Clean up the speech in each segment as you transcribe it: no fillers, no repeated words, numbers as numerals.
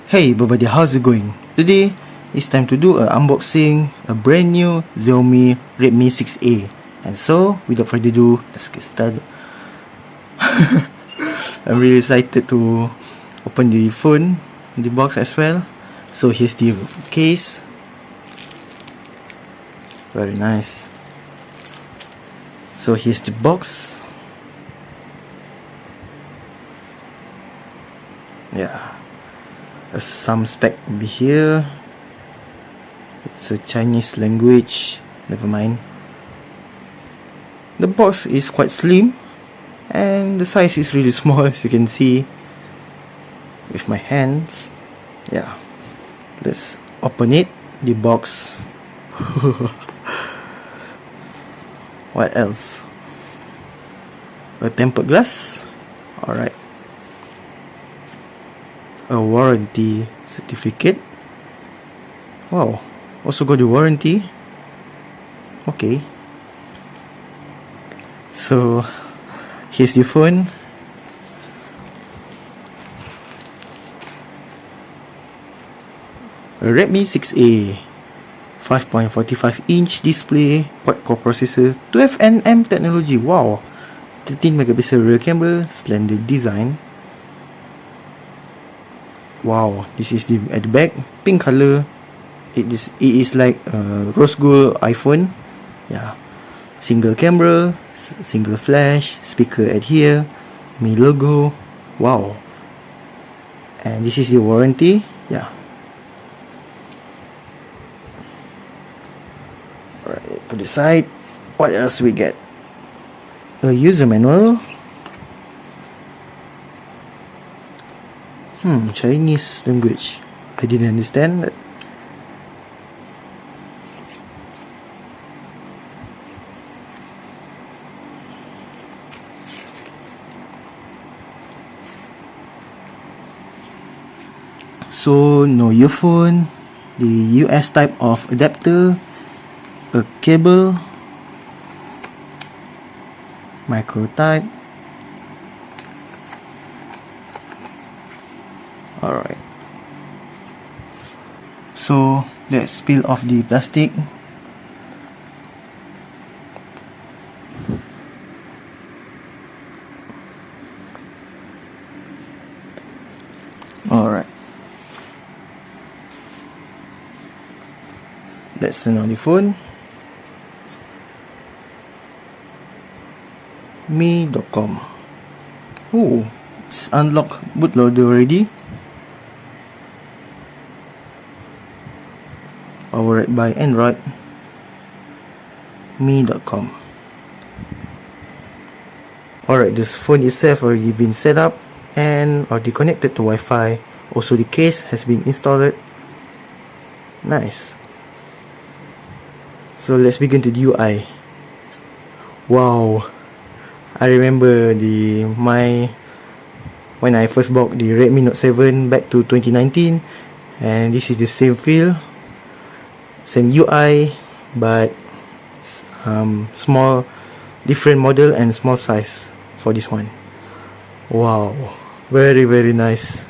Hey everybody, how's it going? Today, it's time to do a unboxing a brand new Xiaomi Redmi 6A. And so, without further ado, let's get started. I'm really excited to open the phone, the box as well. So here's the case. Very nice. So here's the box. Yeah. Some spec will be here. It's a Chinese language. Never mind. The box is quite slim, and the size is really small, as you can see with my hands. Yeah. Let's open it. The box. What else? A tempered glass. Alright. A warranty certificate. Wow, also got the warranty. Okay. So here's the phone. A Redmi 6A, 5.45-inch display, quad-core processor, 12nm technology. Wow, 13 megapixel rear camera, slender design. Wow, this is at the back, pink color. It is like a rose gold iPhone. Yeah, single camera, single flash, speaker at here, Mi logo. Wow. And this is the warranty. Yeah. Alright, put aside. What else we get? A user manual. Chinese language. I didn't understand that. So, no earphone, the US type of adapter, a cable, micro type. Alright. So let's peel off the plastic. Alright. Let's turn on the phone. Mi.com. Oh, it's unlocked bootloader already. Powered by Android. Mi.com. Alright, this phone itself already been set up and already connected to Wi-Fi. Also the case has been installed. Nice. So let's begin to the UI. Wow, I remember when I first bought the Redmi Note 7 back to 2019, and this is the same feel, same UI, but small, different model and small size for this one. Wow, very nice.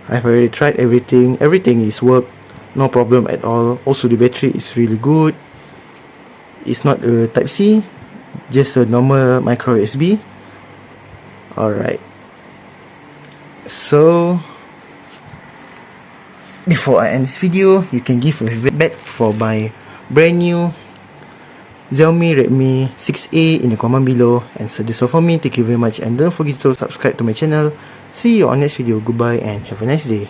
I've already tried everything. Everything is work, no problem at all. Also the battery is really good. It's not a type C, just a normal micro USB. Alright, so before I end this video, you can give a feedback for my brand new Xiaomi Redmi 6A in the comment below. And so that's all for me. Thank you very much, and don't forget to subscribe to my channel. See you on next video. Goodbye and have a nice day.